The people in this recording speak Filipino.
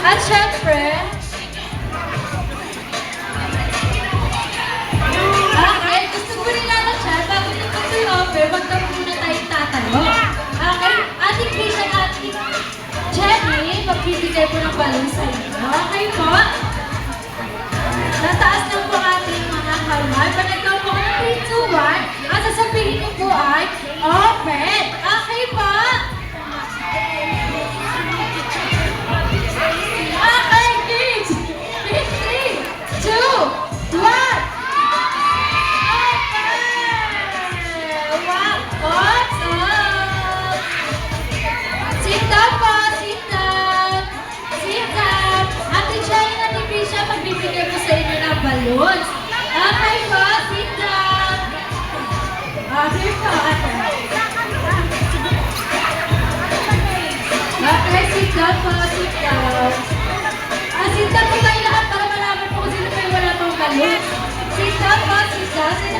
At syempre, okay, gusto ko rin lang siya, bago nito over, wag na muna tayong tatanong. Okay, Ating Krisha at Ating Jenny, magbibigay po ng balon sa inyo. Okay po? Nataas na po ating mga kamay. Pag nagkaw po ng 3, 2, 1, ang sasabihin ko po ay open. Okay po? Okay, kids! 3, 2, 1! What's up? Sit down po, sit down. Sit down. Ate Jenny at Ate Krisha, magbibigay po sa inyo ng balloons. Okay po, sit down. Okay po, ate. Okay, sit down po, sit down. Sit down po kayo lahat para malaman po kung sino kayo wala pang balloons. Sit down po, sit down.